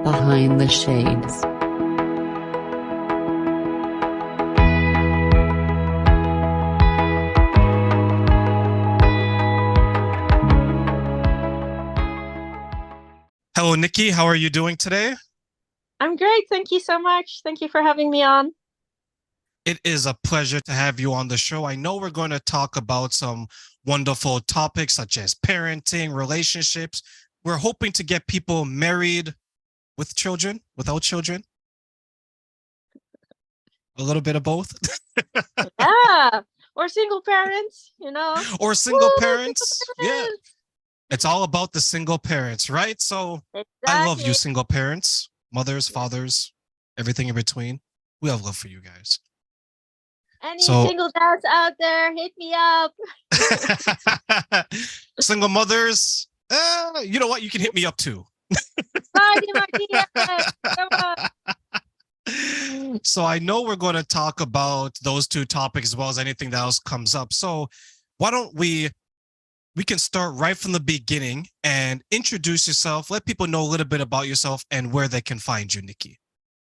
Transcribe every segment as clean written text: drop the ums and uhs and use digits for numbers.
Behind the Shades. Hello, Nikki. How are you doing today? I'm great. Thank you so much. Thank you for having me on. It is a pleasure to have you on the show. I know we're going to talk about some wonderful topics such as parenting, relationships. We're hoping to get people married with children, without children, a little bit of both, Yeah. Or single parents, or single Woo, single parents. Yeah, parents. it's all about the single parents, right? So I love you, Exactly. single parents, mothers, Yeah. fathers, everything in between. We have love for you guys. Any So single dads out there, hit me up. single mothers, you know what? You can hit me up too. Slide in my DMs. Come on. So I know we're going to talk about those two topics as well as anything that else comes up. So why don't we can start right from the beginning and introduce yourself, let people know a little bit about yourself and where they can find you, Nikki.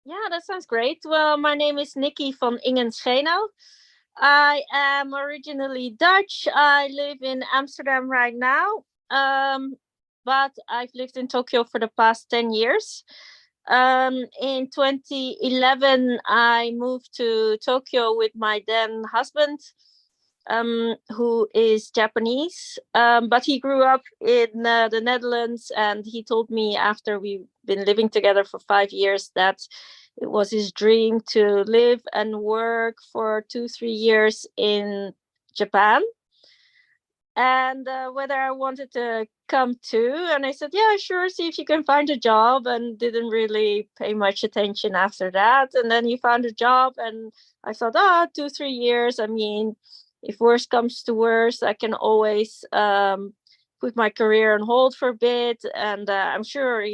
Yeah, that sounds great. Well, my name is Nicki Van Ingen Schenau. I am originally Dutch. I live in Amsterdam right now. But I've lived in Tokyo for the past 10 years. In 2011, I moved to Tokyo with my then husband, who is Japanese. But he grew up in the Netherlands, and he told me after we've been living together for 5 years that it was his dream to live and work for 2, 3 years in Japan, and whether I wanted to come too. And I said, yeah, sure, see if you can find a job, and didn't really pay much attention after that. And then he found a job, and I thought, 2, 3 years. I mean, if worse comes to worse, I can always put my career on hold for a bit. And I'm sure,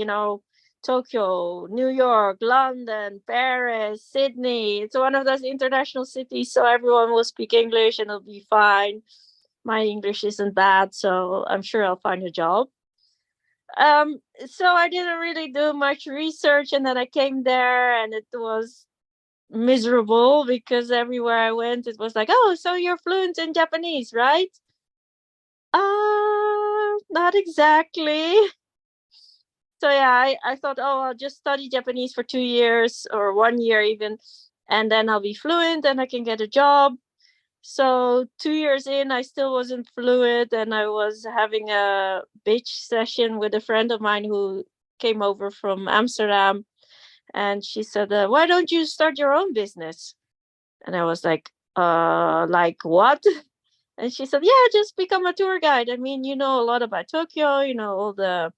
Tokyo, New York, London, Paris, Sydney. It's one of those international cities, so everyone will speak English and it'll be fine. My English isn't bad, so I'm sure I'll find a job. So I didn't really do much research, and then I came there, and it was miserable because everywhere I went, it was like, "Oh, so you're fluent in Japanese, right?" Not exactly. So yeah, I thought, oh, I'll just study Japanese for 2 years or 1 year even, and then I'll be fluent and I can get a job. So 2 years in, I still wasn't fluent, and I was having a bitch session with a friend of mine who came over from Amsterdam, and she said, "Why don't you start your own business?" And I was like what?" And she said, "Yeah, just become a tour guide. I mean, you know a lot about Tokyo, you know all the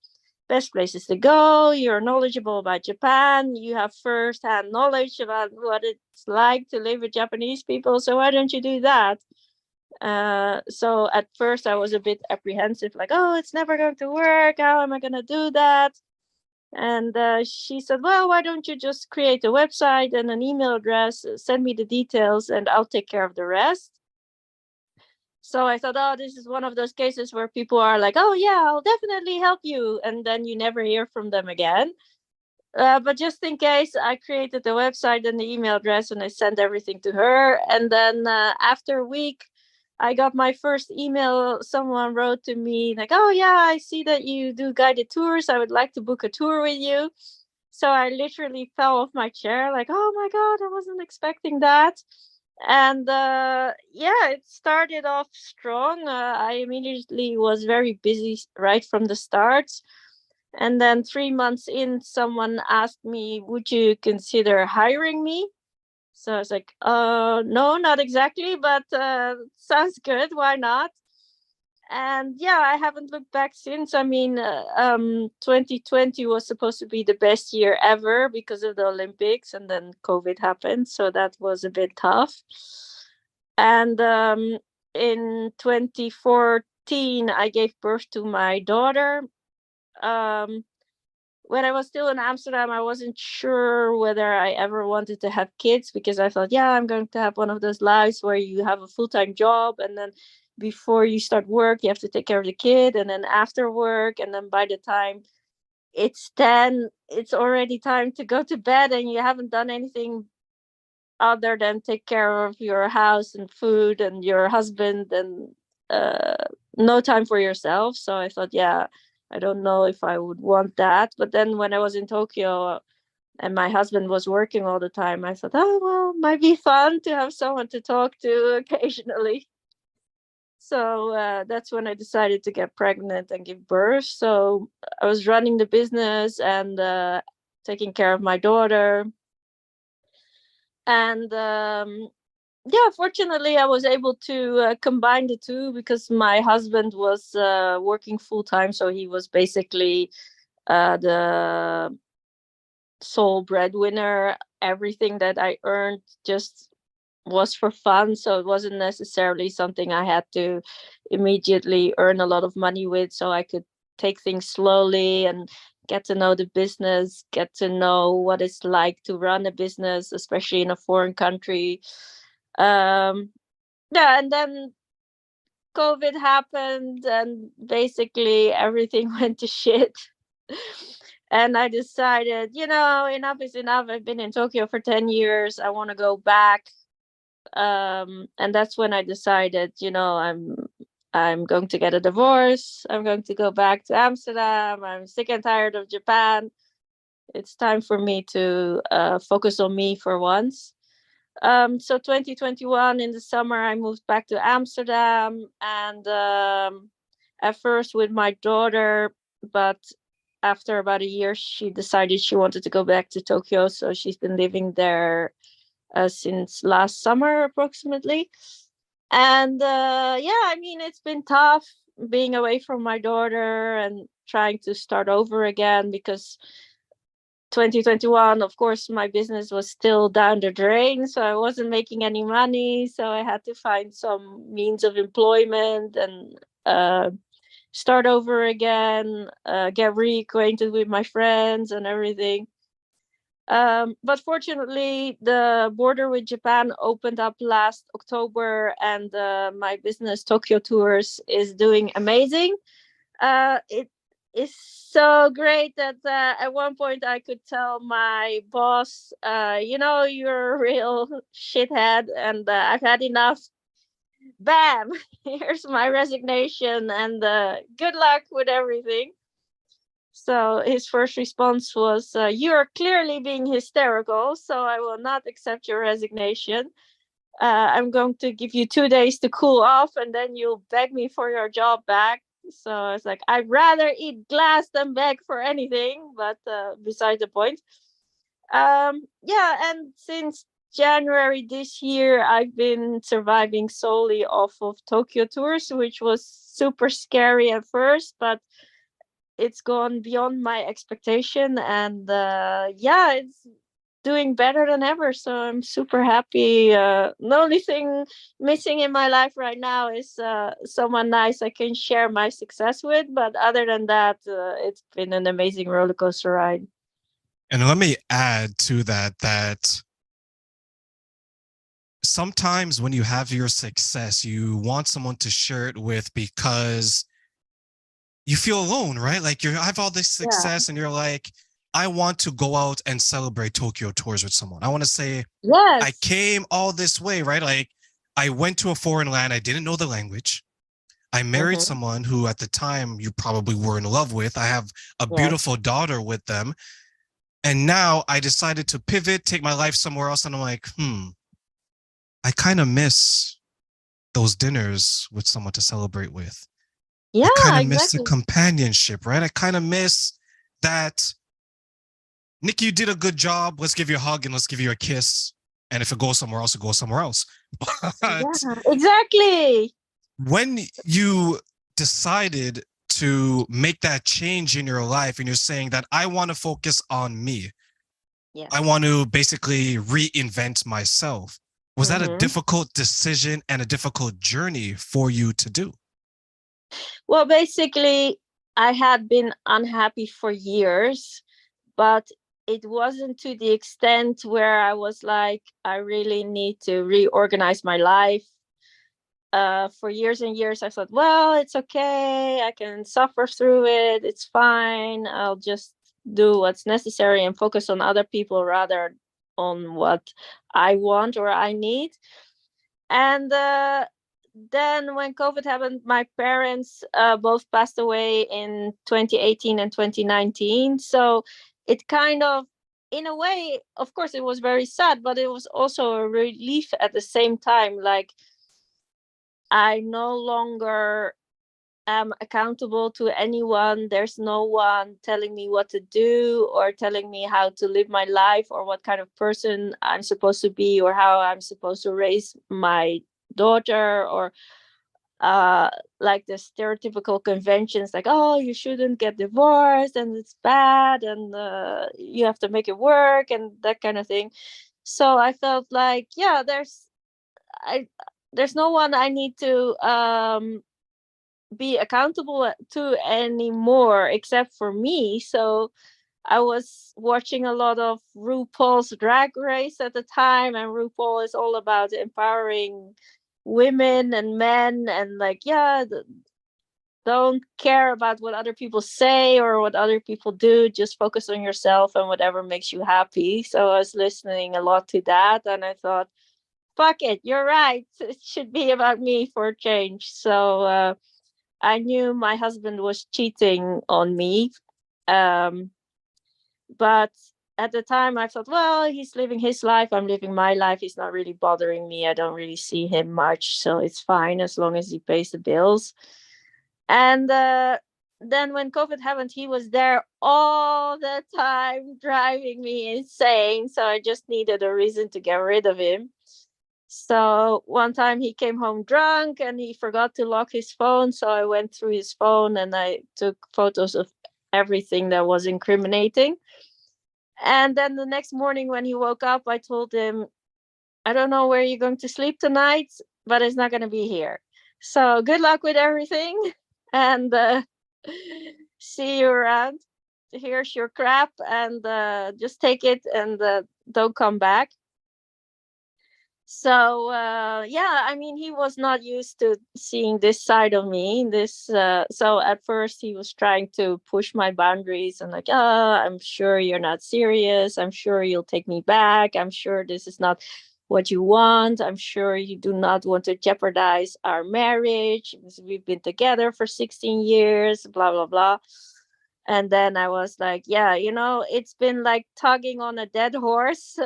best places to go. You're knowledgeable about Japan. You have first-hand knowledge about what it's like to live with Japanese people. So why don't you do that?" So at first I was a bit apprehensive, like, "Oh, it's never going to work. How am I going to do that?" And she said, "Well, why don't you just create a website and an email address, send me the details, and I'll take care of the rest." So I thought, oh, this is one of those cases where people are like, "Oh, yeah, I'll definitely help you." And then you never hear from them again. But just in case, I created the website and the email address, and I sent everything to her. And then after a week, I got my first email. Someone wrote to me like, "Oh yeah, I see that you do guided tours. I would like to book a tour with you." So I literally fell off my chair, like, "Oh my god, I wasn't expecting that." And yeah, it started off strong. I immediately was very busy right from the start, and then 3 months in, someone asked me, "Would you consider hiring me?" So I was like, no, not exactly, but sounds good. Why not?" And yeah, I haven't looked back since. I mean, 2020 was supposed to be the best year ever because of the Olympics, and then COVID happened. So that was a bit tough. And in 2014, I gave birth to my daughter. Um, when I was still in Amsterdam, I wasn't sure whether I ever wanted to have kids because I thought, yeah, I'm going to have one of those lives where you have a full time job, and then before you start work, you have to take care of the kid, and then after work, and then by the time it's 10, it's already time to go to bed, and you haven't done anything other than take care of your house and food and your husband, and no time for yourself. So I thought, yeah, I don't know if I would want that. But then when I was in Tokyo and my husband was working all the time, I thought, oh, well, might be fun to have someone to talk to occasionally. So that's when I decided to get pregnant and give birth. So I was running the business and taking care of my daughter. And yeah, fortunately, I was able to combine the two, because my husband was working full time. So he was basically the sole breadwinner. Everything that I earned just was for fun. So it wasn't necessarily something I had to immediately earn a lot of money with. So I could take things slowly and get to know the business, get to know what it's like to run a business, especially in a foreign country. Um, yeah, and then COVID happened and basically everything went to shit. And I decided, enough is enough. I've been in Tokyo for 10 years. I want to go back. And that's when I decided, I'm going to get a divorce. I'm going to go back to Amsterdam. I'm sick and tired of Japan. It's time for me to focus on me for once. So 2021 in the summer, I moved back to Amsterdam, and at first with my daughter, but after about a year, she decided she wanted to go back to Tokyo. So she's been living there since last summer, approximately. And yeah, I mean, it's been tough being away from my daughter and trying to start over again, because 2021, of course, my business was still down the drain, so I wasn't making any money. So I had to find some means of employment and start over again, get reacquainted with my friends and everything. But fortunately, the border with Japan opened up last October, and my business, Tokyo Tours, is doing amazing. It is so great that at one point I could tell my boss, you're a real shithead, and I've had enough. Bam! Here's my resignation, and good luck with everything. So his first response was, "You're clearly being hysterical, so I will not accept your resignation. I'm going to give you 2 days to cool off, and then you'll beg me for your job back." So I was like, I'd rather eat glass than beg for anything, but beside the point. Yeah, and since January this year, I've been surviving solely off of Tokyo Tours, which was super scary at first, but it's gone beyond my expectation, and yeah, it's doing better than ever. So I'm super happy. The only thing missing in my life right now is someone nice I can share my success with, but other than that, it's been an amazing roller coaster ride. And let me add to that sometimes when you have your success, you want someone to share it with, because you feel alone, right? Like I have all this Yeah. success and you're like, I want to go out and celebrate Tokyo Tours with someone. I want to say, I Yes. came all this way, right? Like I went to a foreign land. I didn't know the language. I married Mm-hmm. someone who at the time you probably were in love with. I have a Yes. beautiful daughter with them. And now I decided to pivot, take my life somewhere else. And I'm like, I kind of miss those dinners with someone to celebrate with. I kind Yeah, of miss the exactly. companionship, right? I kind of miss that. Nicki, you did a good job. Let's give you a hug and let's give you a kiss. And if it goes somewhere else, it goes somewhere else. But Yeah, exactly. when you decided to make that change in your life and you're saying that I want to focus on me, I Yes. want to basically reinvent myself, was that a Mm-hmm. difficult decision and a difficult journey for you to do? Well, basically, I had been unhappy for years, but it wasn't to the extent where I was like, I really need to reorganize my life. For years and years, I thought, well, it's okay. I can suffer through it. It's fine. I'll just do what's necessary and focus on other people rather on what I want or I need. And then when COVID happened, my parents both passed away in 2018 and 2019. So it kind of, in a way, of course, it was very sad, but it was also a relief at the same time. Like, I no longer am accountable to anyone. There's no one telling me what to do or telling me how to live my life or what kind of person I'm supposed to be or how I'm supposed to raise my daughter, or uh like the stereotypical conventions, like, oh, you shouldn't get divorced and it's bad and you have to make it work and that kind of thing. So I felt like, yeah, I there's no one I need to be accountable to anymore except for me. So I was watching a lot of RuPaul's Drag Race at the time, and RuPaul is all about empowering women and men, and like, yeah, don't care about what other people say or what other people do. Just focus on yourself and whatever makes you happy. So I was listening a lot to that, and I thought, fuck it, you're right. It should be about me for a change. So I knew my husband was cheating on me. Um, but at the time I thought, well, he's living his life, I'm living my life, he's not really bothering me, I don't really see him much, so it's fine as long as he pays the bills. And then when COVID happened, he was there all the time driving me insane, so I just needed a reason to get rid of him. So one time he came home drunk and he forgot to lock his phone, so I went through his phone and I took photos of everything that was incriminating. And then the next morning when he woke up, I told him, I don't know where you're going to sleep tonight, but it's not going to be here. So good luck with everything. And see you around. Here's your crap, and just take it and don't come back. So yeah, I mean, he was not used to seeing this side of me. So at first he was trying to push my boundaries and like, I'm sure you're not serious, I'm sure you'll take me back, I'm sure this is not what you want, I'm sure you do not want to jeopardize our marriage because we've been together for 16 years, blah blah blah. And then I was like, yeah, it's been like tugging on a dead horse,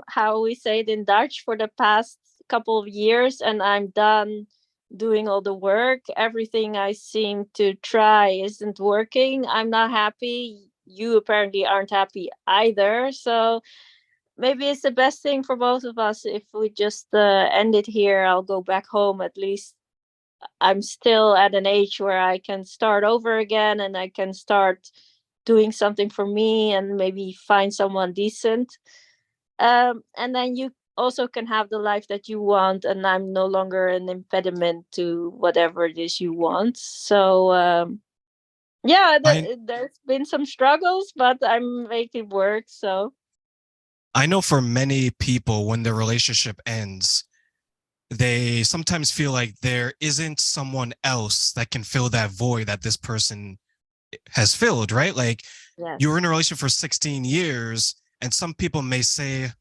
how we say it in Dutch, for the past couple of years, and I'm done doing all the work. Everything I seem to try isn't working. I'm not happy. You apparently aren't happy either. So maybe it's the best thing for both of us if we just end it here. I'll go back home. At least I'm still at an age where I can start over again and I can start doing something for me and maybe find someone decent. And then you also can have the life that you want, and I'm no longer an impediment to whatever it is you want. So yeah, I there's been some struggles, but I'm making work. So I know for many people when their relationship ends, they sometimes feel like there isn't someone else that can fill that void that this person has filled, right? Like, yes. you were in a relationship for 16 years, and some people may say,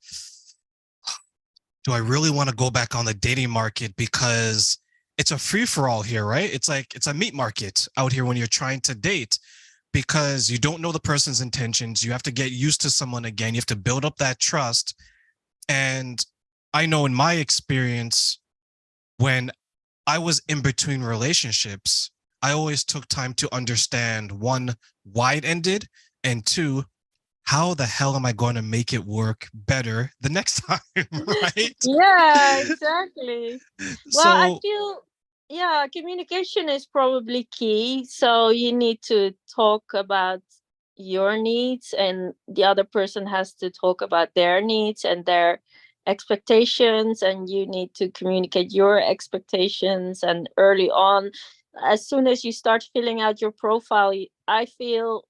do I really want to go back on the dating market? Because it's a free for all here, right? It's like it's a meat market out here when you're trying to date, because you don't know the person's intentions. You have to get used to someone again. You have to build up that trust. And I know in my experience, when I was in between relationships, I always took time to understand, one, why it ended, and two, how the hell am I going to make it work better the next time, right? Yeah, exactly. Well, I So feel, yeah, communication is probably key. So you need to talk about your needs, and the other person has to talk about their needs and their expectations, and you need to communicate your expectations. And early on, as soon as you start filling out your profile, I feel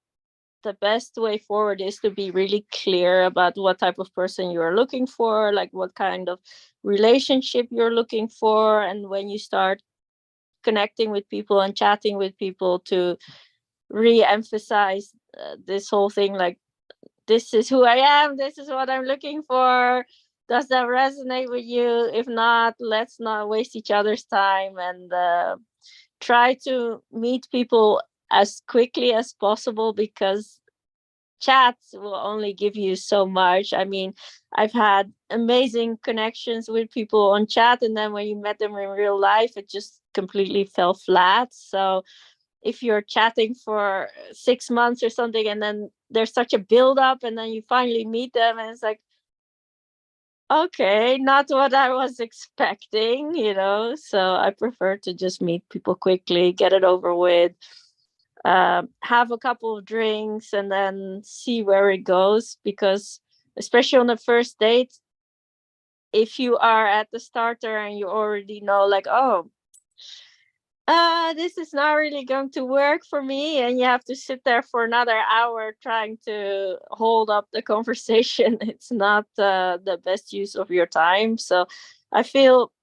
the best way forward is to be really clear about what type of person you're looking for, like what kind of relationship you're looking for. And when you start connecting with people and chatting with people, to re-emphasize this whole thing, like, this is who I am, this is what I'm looking for. Does that resonate with you? If not, let's not waste each other's time, and try to meet people as quickly as possible, because chats will only give you so much. I mean, I've had amazing connections with people on chat, and then when you met them in real life, it just completely fell flat. So if you're chatting for 6 months or something, and then there's such a build up, and then you finally meet them, and it's like, okay, not what I was expecting, So I prefer to just meet people quickly, get it over with, have a couple of drinks, and then see where it goes. Because especially on the first date, if you are at the starter and you already know, like, oh, this is not really going to work for me, and you have to sit there for another hour trying to hold up the conversation, it's not the best use of your time. So I feel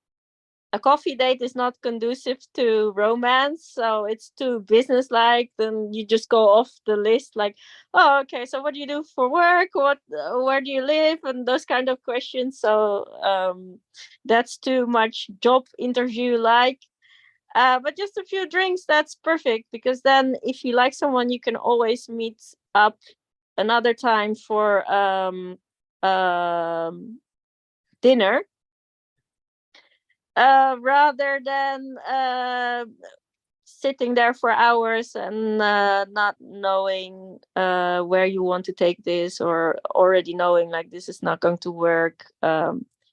a coffee date is not conducive to romance, so it's too business-like. Then you just go off the list, like, oh, okay, so what do you do for work, where do you live, and those kind of questions. So that's too much job interview like. But just a few drinks, that's perfect, because then if you like someone, you can always meet up another time for dinner, rather than sitting there for hours and not knowing where you want to take this, or already knowing, like, this is not going to work.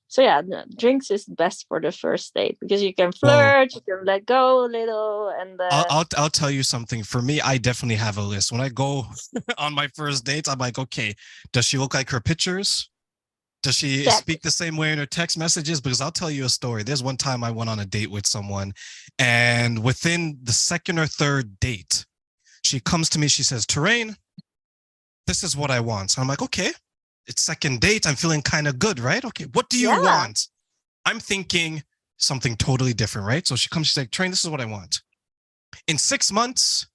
So yeah, drinks is best for the first date, because you can Well, flirt, you can let go a little, and I'll tell you something. For me, I definitely have a list. When I go on my first dates, I'm like, okay, does she look like her pictures? Does she check. speak the same way in her text messages? Because I'll tell you a story. There's one time I went on a date with someone, and within the second or third date, she comes to me. She says, Terrain, this is what I want. So I'm like, okay, it's second date. I'm feeling kind of good, right? Okay, what do you Yeah. want? I'm thinking something totally different, right? So she comes, she's like, Terrain, this is what I want. In 6 months,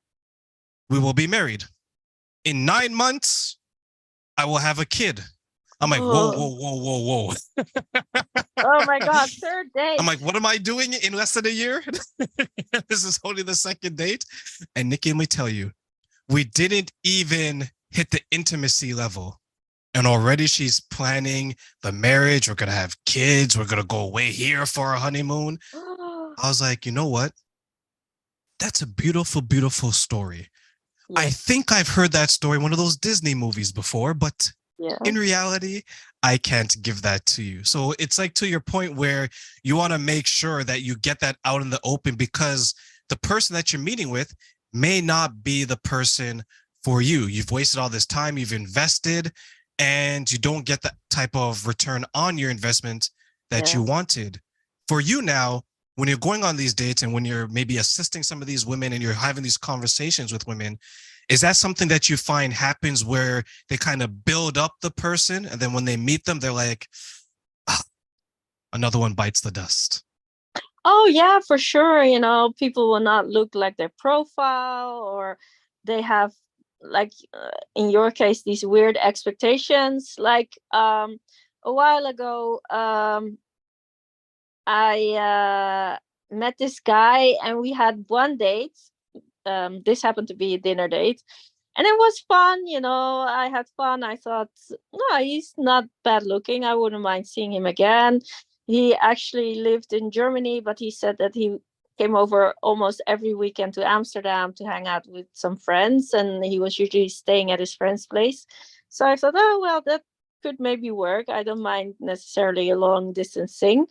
we will be married. In 9 months, I will have a kid. I'm like, whoa, Oh. whoa, whoa, whoa, whoa. Oh my god, third date. I'm like, what am I doing in less than a year? This is only the second date. And Nicki, let me tell you, we didn't even hit the intimacy level. And already she's planning the marriage. We're going to have kids. We're going to go away here for a honeymoon. I was like, you know what? That's a beautiful, beautiful story. I Yes. think I've heard that story in one of those Disney movies before, but Yeah. in reality, I can't give that to you. So it's like, to your point, where you want to make sure that you get that out in the open, because the person that you're meeting with may not be the person for you. You've wasted all this time, you've invested, and you don't get that type of return on your investment that you wanted. For you now, when you're going on these dates and when you're maybe assisting some of these women and you're having these conversations with women, is that something that you find happens where they kind of build up the person, and then when they meet them, they're like, ah, another one bites the dust? Oh yeah, for sure. People will not look like their profile, or they have, like, in your case, these weird expectations. Like, a while ago, I met this guy, and we had one date. This happened to be a dinner date, and it was fun. I had fun. I thought, no, he's not bad looking, I wouldn't mind seeing him again. He actually lived in Germany, but he said that he came over almost every weekend to Amsterdam to hang out with some friends, and he was usually staying at his friend's place. So I thought, oh well, that could maybe work. I don't mind necessarily a long distance thing.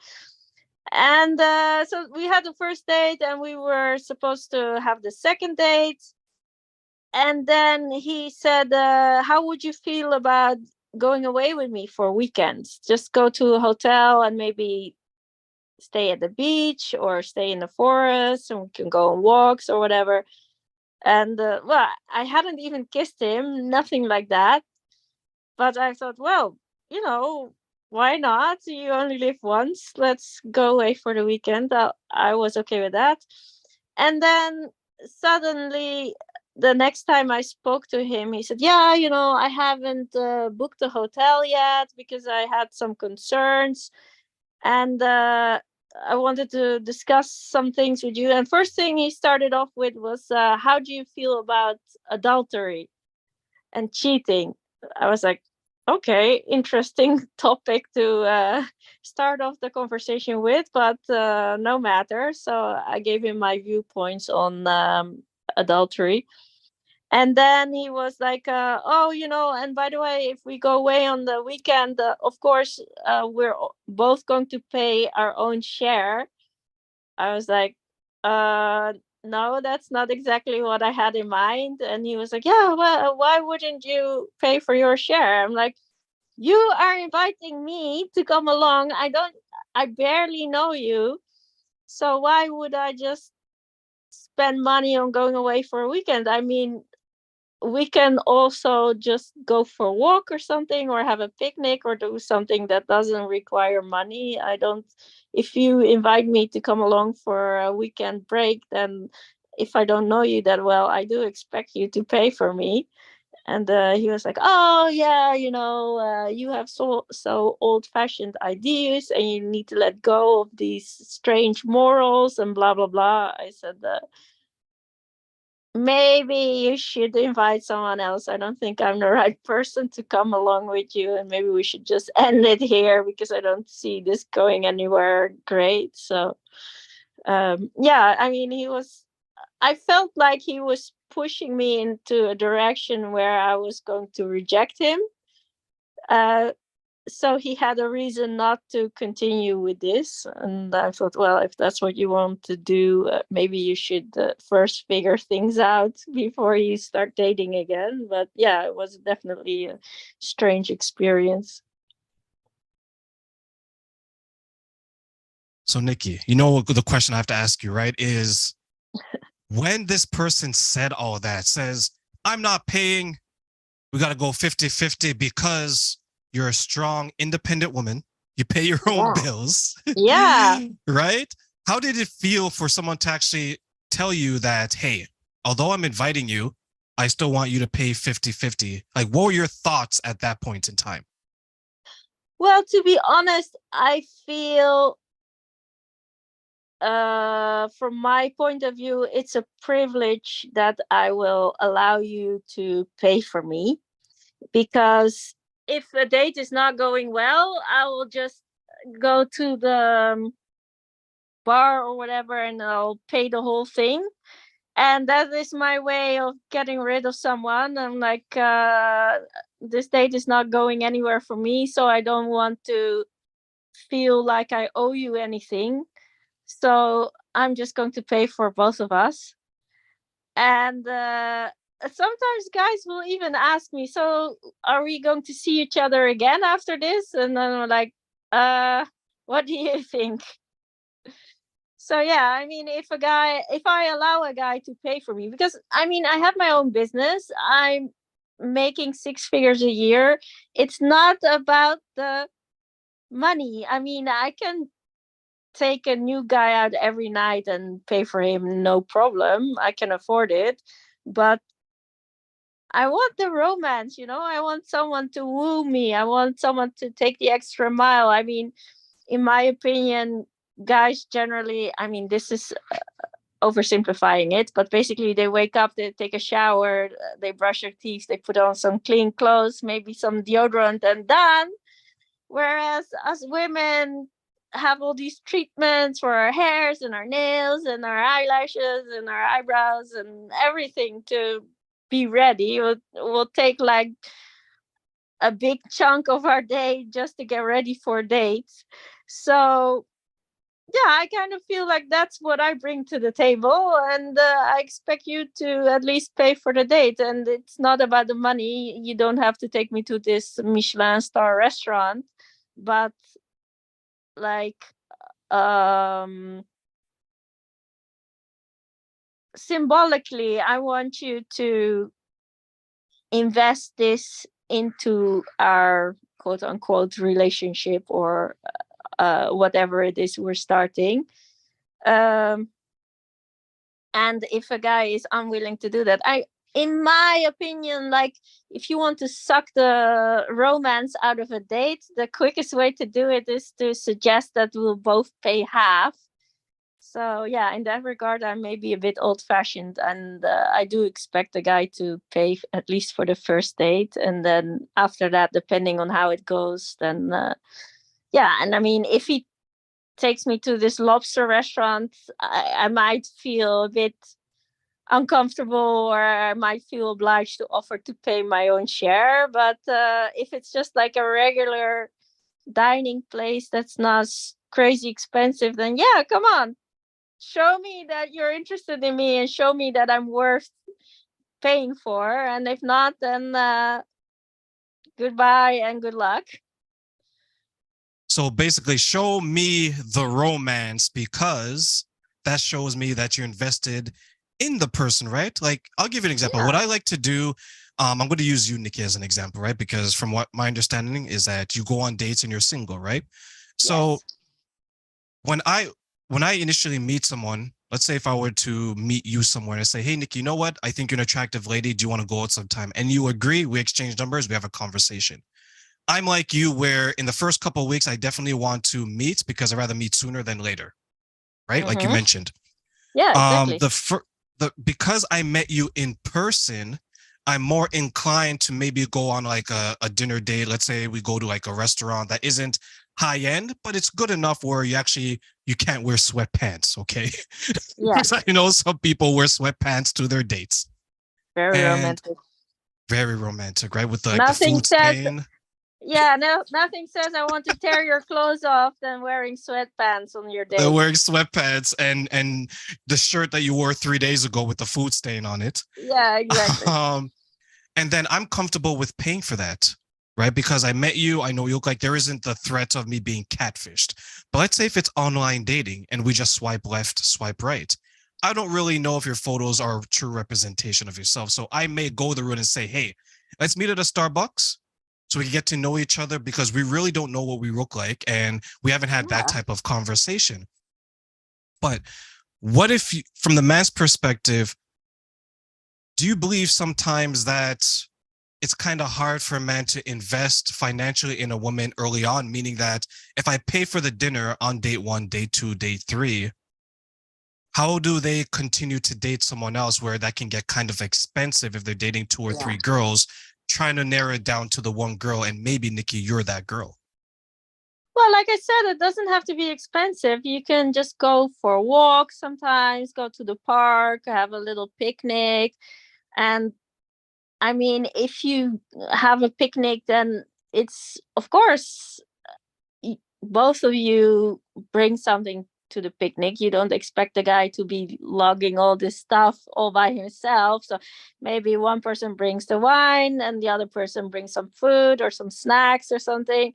And so we had the first date, and we were supposed to have the second date. And then he said, how would you feel about going away with me for weekends? Just go to a hotel and maybe stay at the beach or stay in the forest, and we can go on walks or whatever. And well, I hadn't even kissed him, nothing like that. But I thought, well, why not? You only live once. Let's go away for the weekend. I was okay with that. And then suddenly the next time I spoke to him, he said, yeah, I haven't booked a hotel yet because I had some concerns. And I wanted to discuss some things with you. And first thing he started off with was, how do you feel about adultery and cheating? I was like, okay, interesting topic to start off the conversation with, but no matter. So I gave him my viewpoints on adultery. And then he was like, oh, and by the way, if we go away on the weekend, of course, we're both going to pay our own share. I was like, uh, no, that's not exactly what I had in mind. And he was like, yeah, well, why wouldn't you pay for your share? I'm like, you are inviting me to come along. I barely know you. So why would I just spend money on going away for a weekend? I mean, we can also just go for a walk or something, or have a picnic, or do something that doesn't require money. I don't If you invite me to come along for a weekend break, then if I don't know you that well, I do expect you to pay for me. And he was like, oh yeah, you have so old fashioned ideas, and you need to let go of these strange morals and blah blah blah. I said, maybe you should invite someone else. I don't think I'm the right person to come along with you, and maybe we should just end it here because I don't see this going anywhere great. So yeah, I mean, I felt like he was pushing me into a direction where I was going to reject him. uh so he had a reason not to continue with this, and I thought, well, if that's what you want to do, maybe you should first figure things out before you start dating again. But yeah, it was definitely a strange experience. So Nicki, you know what the question I have to ask you, right? Is when this person said all that, says, I'm not paying, we got to go 50-50 because you're a strong, independent woman. You pay your own Yeah. bills. Yeah. Right? How did it feel for someone to actually tell you that, hey, although I'm inviting you, I still want you to pay 50-50? Like, what were your thoughts at that point in time? Well, to be honest, I feel, from my point of view, it's a privilege that I will allow you to pay for me, because if a date is not going well, I will just go to the bar or whatever, and I'll pay the whole thing. And that is my way of getting rid of someone. I'm like, this date is not going anywhere for me, so I don't want to feel like I owe you anything. So I'm just going to pay for both of us. And sometimes guys will even ask me, so are we going to see each other again after this? And then I'm like, what do you think? So yeah, I mean, if I allow a guy to pay for me, because I mean, I have my own business, I'm making six figures a year. It's not about the money. I mean, I can take a new guy out every night and pay for him, no problem. I can afford it. But I want the romance, I want someone to woo me. I want someone to take the extra mile. I mean, in my opinion, guys generally, I mean, this is oversimplifying it, but basically they wake up, they take a shower, they brush their teeth, they put on some clean clothes, maybe some deodorant, and done. Whereas us women have all these treatments for our hairs and our nails and our eyelashes and our eyebrows and everything to be ready. We'll take like a big chunk of our day just to get ready for dates. So yeah, I kind of feel like that's what I bring to the table, and I expect you to at least pay for the date. And it's not about the money. You don't have to take me to this Michelin star restaurant, but like, um symbolically, I want you to invest this into our quote unquote relationship, or whatever it is we're starting. um and if a guy is unwilling to do that, in my opinion, like if you want to suck the romance out of a date, the quickest way to do it is to suggest that we'll both pay half. So yeah, in that regard, I may be a bit old-fashioned, and I do expect the guy to pay at least for the first date, and then after that, depending on how it goes, then yeah. And I mean, if he takes me to this lobster restaurant, I might feel a bit uncomfortable, or I might feel obliged to offer to pay my own share. But if it's just like a regular dining place that's not crazy expensive, then yeah, come on, show me that you're interested in me and show me that I'm worth paying for. And if not, then goodbye and good luck. So basically, show me the romance, because that shows me that you're invested in the person, right? Like, I'll give you an example. Yeah. What I like to do, I'm going to use you, Nikki, as an example, right? Because from what my understanding is that you go on dates and you're single, right? So Yes. when I initially meet someone, let's say if I were to meet you somewhere and I say, hey, Nikki, you know what? I think you're an attractive lady. Do you want to go out sometime? And you agree, we exchange numbers, we have a conversation. I'm like you, where in the first couple of weeks, I definitely want to meet because I'd rather meet sooner than later, right? Like you mentioned. Yeah, exactly. Because I met you in person, I'm more inclined to maybe go on like a dinner date. Let's say we go to like a restaurant that isn't high end, but it's good enough where you can't wear sweatpants, okay? Yeah. Because I know some people wear sweatpants to their dates. Very And romantic. very romantic, right? With like the Nothing food says, stain. yeah, no, nothing says I want to tear your clothes off than wearing sweatpants on your They're date. wearing sweatpants and the shirt that you wore 3 days ago with the food stain on it. Yeah, exactly. And then I'm comfortable with paying for that, right? Because I met you, I know you look like there isn't the threat of me being catfished. But let's say if it's online dating and we just swipe left, swipe right, I don't really know if your photos are a true representation of yourself. So I may go the route and say, hey, let's meet at a Starbucks so we can get to know each other, because we really don't know what we look like and we haven't had that type of conversation. But what if, from the man's perspective, do you believe sometimes that it's kind of hard for a man to invest financially in a woman early on, meaning that if I pay for the dinner on date 1, date 2, date 3, how do they continue to date someone else, where that can get kind of expensive if they're dating 2 or 3 girls, trying to narrow it down to the one girl, and maybe, Nikki, you're that girl? Well, like I said, it doesn't have to be expensive. You can just go for a walk sometimes, go to the park, have a little picnic. And I mean, if you have a picnic, then it's, of course, both of you bring something to the picnic. You don't expect the guy to be lugging all this stuff all by himself. So maybe one person brings the wine and the other person brings some food or some snacks or something.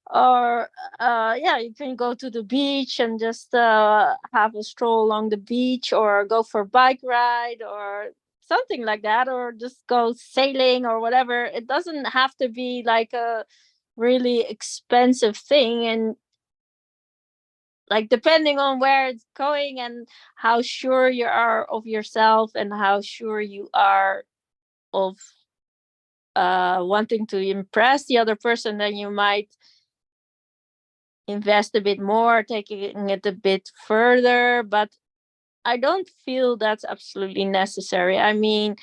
Or yeah, you can go to the beach and just have a stroll along the beach, or go for a bike ride or something like that, or just go sailing or whatever. It doesn't have to be like a really expensive thing. And like, depending on where it's going and how sure you are of yourself and how sure you are of wanting to impress the other person, then you might invest a bit more, taking it a bit further. But I don't feel that's absolutely necessary. I mean,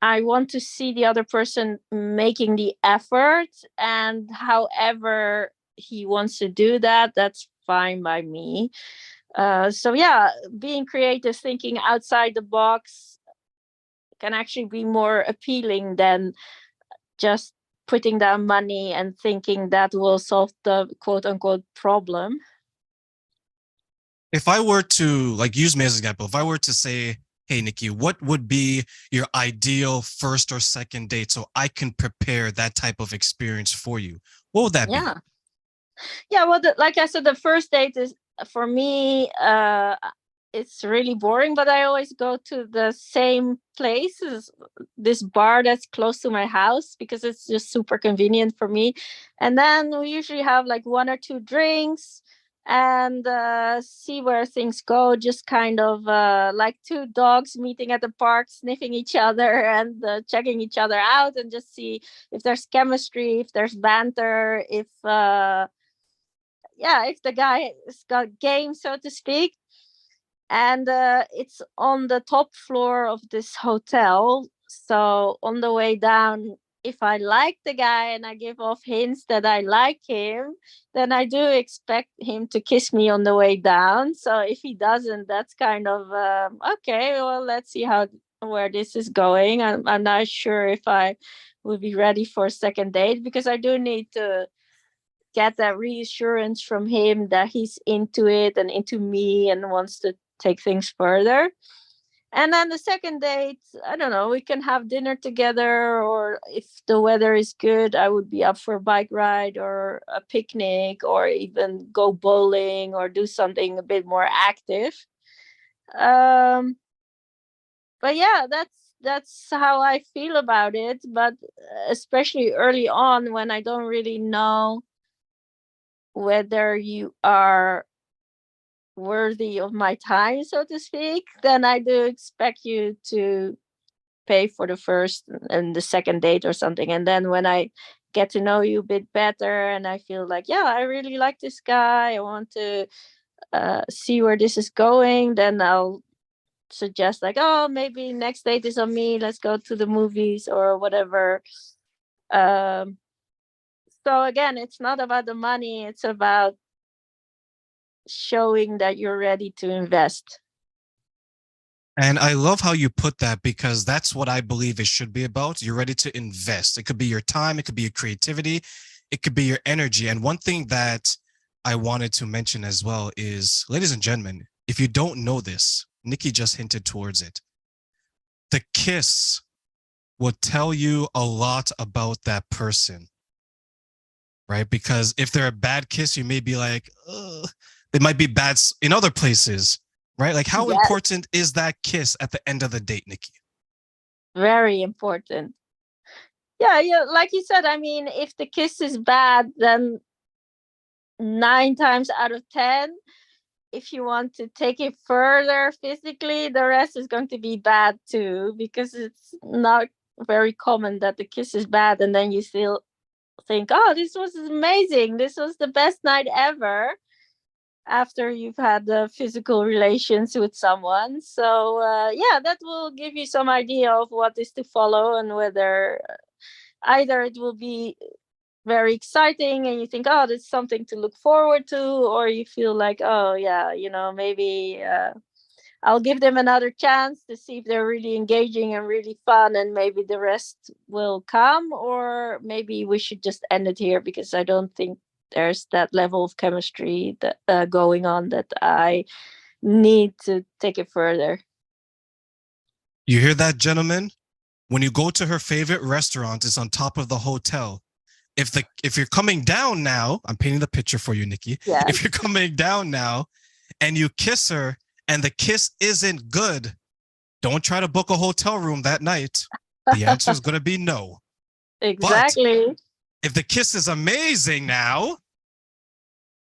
I want to see the other person making the effort, and however he wants to do that, that's fine by me. So yeah, being creative, thinking outside the box can actually be more appealing than just putting down money and thinking that will solve the quote unquote problem. If I were to, like, use me as an example, if I were to say, hey, Nikki, what would be your ideal first or second date so I can prepare that type of experience for you, what would that be? Yeah, well, like I said, the first date is, for me, it's really boring, but I always go to the same place, this bar that's close to my house, because it's just super convenient for me. And then we usually have like 1 or 2 drinks, and see where things go. Just kind of like two dogs meeting at the park, sniffing each other and checking each other out, and just see if there's chemistry, if there's banter, if if the guy has got game, so to speak. And it's on the top floor of this hotel. So on the way down, if I like the guy and I give off hints that I like him, then I do expect him to kiss me on the way down. So if he doesn't, that's kind of okay. Well, let's see where this is going. I'm not sure if I will be ready for a second date, because I do need to get that reassurance from him that he's into it and into me and wants to take things further. And then the second date, I don't know, we can have dinner together, or if the weather is good, I would be up for a bike ride or a picnic, or even go bowling or do something a bit more active. Um, but yeah, that's how I feel about it. But especially early on, when I don't really know whether you are worthy of my time, so to speak, then I do expect you to pay for the first and the second date or something. And then when I get to know you a bit better and I feel like, yeah, I really like this guy, I want to see where this is going, then I'll suggest like, oh, maybe next date is on me. Let's go to the movies or whatever. Um, so again, it's not about the money. It's about showing that you're ready to invest. And I love how you put that, because that's what I believe it should be about. You're ready to invest. It could be your time, it could be your creativity, it could be your energy. And one thing that I wanted to mention as well is, ladies and gentlemen, if you don't know this, Nicki just hinted towards it. The kiss will tell you a lot about that person, right? Because if they're a bad kiss, you may be like, ugh. They might be bad in other places, right? Like, how important is that kiss at the end of the date, Nicki? Very important. Yeah, like you said, I mean, if the kiss is bad, then 9 times out of 10, if you want to take it further physically, the rest is going to be bad too, because it's not very common that the kiss is bad and then you still think, oh, this was amazing, this was the best night ever, after you've had the physical relations with someone. So that will give you some idea of what is to follow, and whether either it will be very exciting and you think, oh, that's something to look forward to, or you feel like, oh yeah, maybe I'll give them another chance to see if they're really engaging and really fun, and maybe the rest will come, or maybe we should just end it here, because I don't think there's that level of chemistry that going on that I need to take it further. You hear that, gentlemen? When you go to her favorite restaurant, it's on top of the hotel. If you're coming down now, I'm painting the picture for you, Nicki. Yeah. If you're coming down now and you kiss her and the kiss isn't good, don't try to book a hotel room that night. The answer is going to be no. Exactly. But if the kiss is amazing now,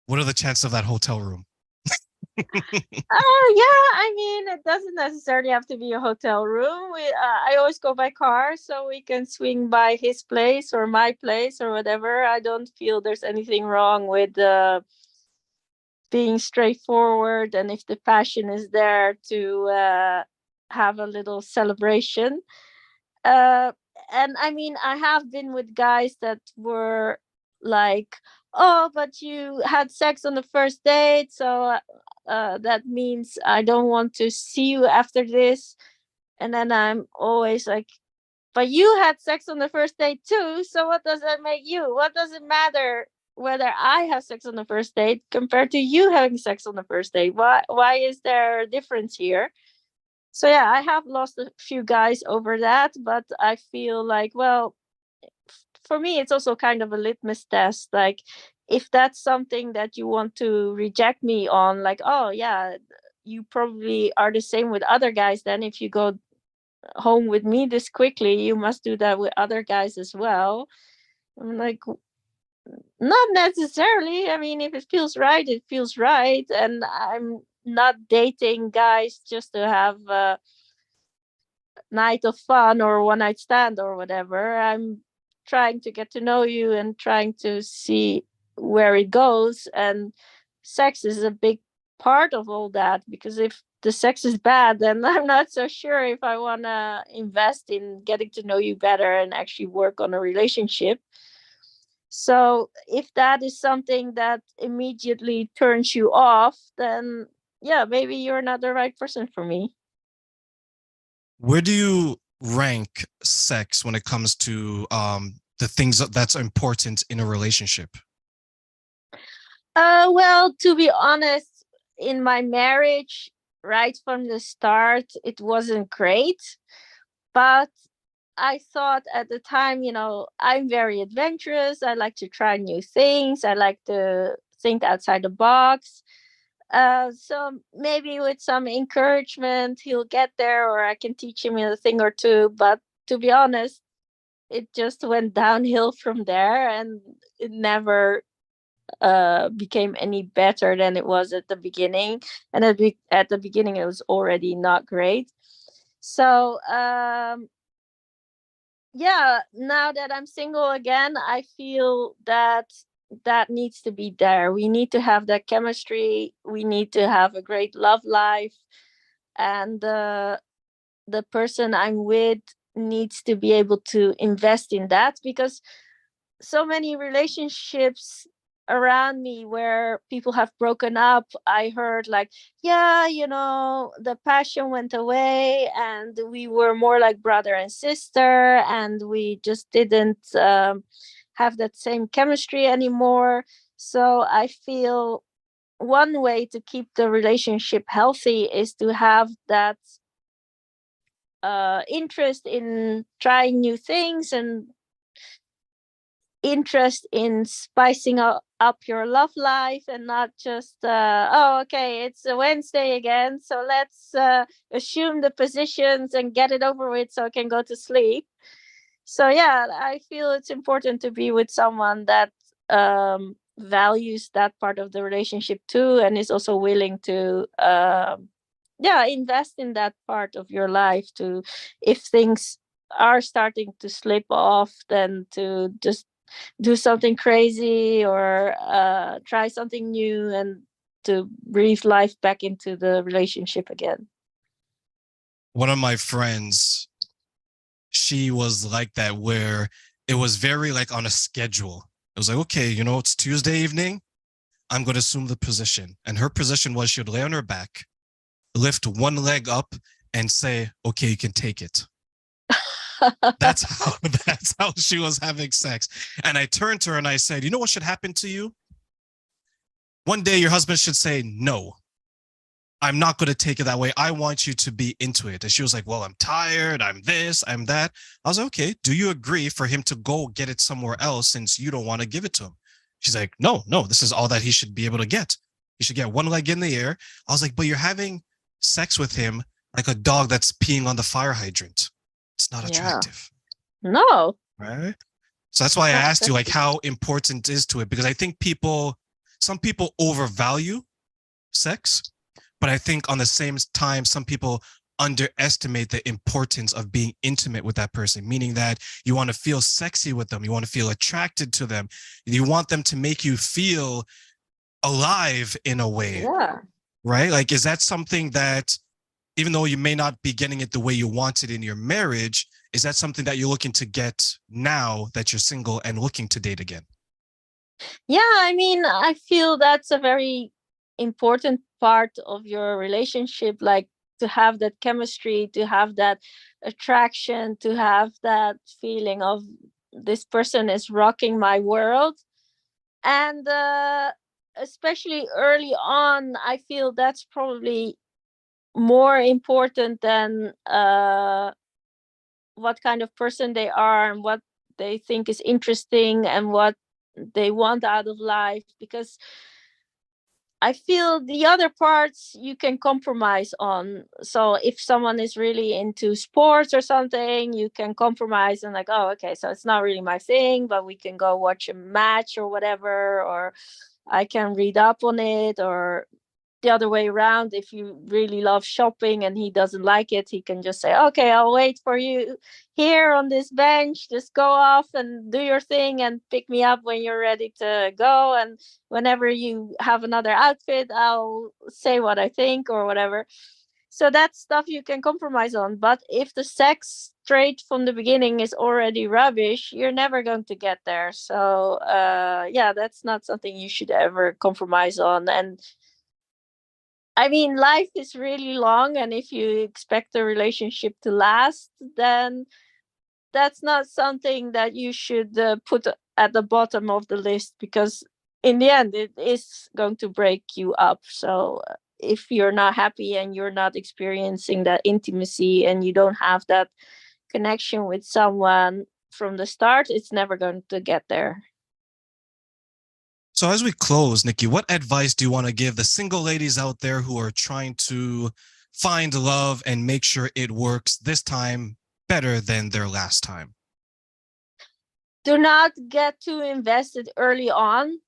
what are the chances of that hotel room? I mean, it doesn't necessarily have to be a hotel room. I always go by car, so we can swing by his place or my place or whatever. I don't feel there's anything wrong with being straightforward, and if the passion is there, to have a little celebration. And I mean, I have been with guys that were like, oh, but you had sex on the first date, so that means I don't want to see you after this. And then I'm always like, but you had sex on the first date too, so what does that make you? What does it matter whether I have sex on the first date compared to you having sex on the first date? Why is there a difference here? So yeah, I have lost a few guys over that, but I feel like, well, for me, it's also kind of a litmus test. Like, if that's something that you want to reject me on, like, oh yeah, you probably are the same with other guys. Then if you go home with me this quickly, you must do that with other guys as well. I'm like, Not necessarily. I mean, if it feels right, it feels right. And I'm not dating guys just to have a night of fun or one night stand or whatever. I'm trying to get to know you and trying to see where it goes. And sex is a big part of all that, because if the sex is bad, then I'm not so sure if I want to invest in getting to know you better and actually work on a relationship. So if that is something that immediately turns you off, then yeah, maybe you're not the right person for me. Where do you rank sex when it comes to the things that's important in a relationship? Well, to be honest, in my marriage, right from the start, it wasn't great. But I thought at the time, I'm very adventurous. I like to try new things. I like to think outside the box. So maybe with some encouragement, he'll get there, or I can teach him a thing or two. But to be honest, it just went downhill from there, and it never became any better than it was at the beginning. And at the beginning, it was already not great. So yeah, now that I'm single again, I feel that that needs to be there. We need to have that chemistry. We need to have a great love life, and the person I'm with needs to be able to invest in that, because so many relationships around me where people have broken up, I heard like, yeah, the passion went away and we were more like brother and sister, and we just didn't have that same chemistry anymore. So I feel one way to keep the relationship healthy is to have that interest in trying new things, and interest in spicing up your love life, and not just oh, okay, it's a Wednesday again, so let's assume the positions and get it over with so I can go to sleep. So yeah, I feel it's important to be with someone that values that part of the relationship too, and is also willing to yeah, invest in that part of your life, to, if things are starting to slip off, then to just do something crazy, or try something new, and to breathe life back into the relationship again. One of my friends, she was like that, where it was very like on a schedule. It was like, okay, it's Tuesday evening. I'm going to assume the position. And her position was she would lay on her back, lift one leg up, and say, okay, you can take it. That's how that's how she was having sex. And I turned to her and I said, you know what should happen to you? One day your husband should say, no, I'm not going to take it that way. I want you to be into it. And she was like, well, I'm tired. I'm this, I'm that. I was like, okay, do you agree for him to go get it somewhere else since you don't want to give it to him? She's like, no, this is all that he should be able to get. He should get one leg in the air. I was like, but you're having sex with him like a dog that's peeing on the fire hydrant. It's not Yeah. attractive. No. Right. So that's why I asked you like how important is to it, because I think some people overvalue sex, but I think on the same time, some people underestimate the importance of being intimate with that person, meaning that you want to feel sexy with them. You want to feel attracted to them. You want them to make you feel alive in a way, Yeah. right? Like, is that something that, even though you may not be getting it the way you want it in your marriage, is that something that you're looking to get now that you're single and looking to date again? Yeah, I mean, I feel that's a very important part of your relationship, like to have that chemistry, to have that attraction, to have that feeling of this person is rocking my world. And especially early on, I feel that's probably more important than what kind of person they are, and what they think is interesting, and what they want out of life. Because I feel the other parts you can compromise on. So if someone is really into sports or something, you can compromise and like, oh, okay, so it's not really my thing, but we can go watch a match or whatever, or I can read up on it, or the other way around. If you really love shopping and he doesn't like it, he can just say, okay, I'll wait for you here on this bench, just go off and do your thing and pick me up when you're ready to go, and whenever you have another outfit, I'll say what I think or whatever. So that's stuff you can compromise on. But if the sex straight from the beginning is already rubbish, you're never going to get there. So yeah, that's not something you should ever compromise on. And I mean, life is really long, and if you expect a relationship to last, then that's not something that you should put at the bottom of the list, because in the end, it is going to break you up. So if you're not happy and you're not experiencing that intimacy and you don't have that connection with someone from the start, it's never going to get there. So as we close, Nicki, what advice do you want to give the single ladies out there who are trying to find love and make sure it works this time better than their last time? Do not get too invested early on.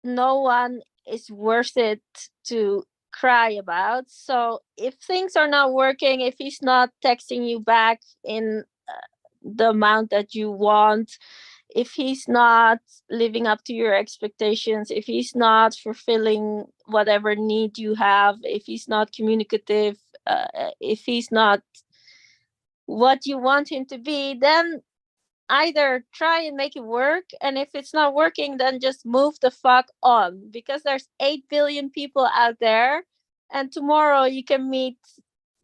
No one is worth it to cry about. So if things are not working, if he's not texting you back in the amount that you want, if he's not living up to your expectations, if he's not fulfilling whatever need you have, if he's not communicative, if he's not what you want him to be, then either try and make it work, and if it's not working, then just move the fuck on, because there's 8 billion people out there, and tomorrow you can meet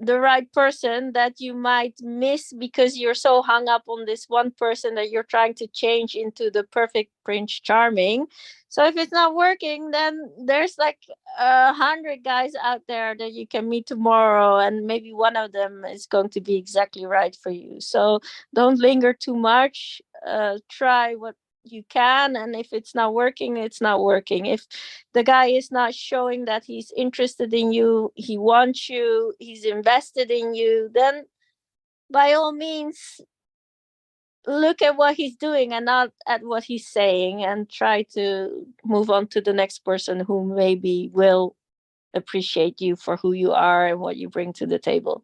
the right person that you might miss because you're so hung up on this one person that you're trying to change into the perfect Prince Charming. So if it's not working, then there's like 100 guys out there that you can meet tomorrow, and maybe one of them is going to be exactly right for you. So don't linger too much. Try what you can, and if it's not working, it's not working. If the guy is not showing that he's interested in you, he wants you, he's invested in you, then by all means look at what he's doing and not at what he's saying, and try to move on to the next person who maybe will appreciate you for who you are and what you bring to the table.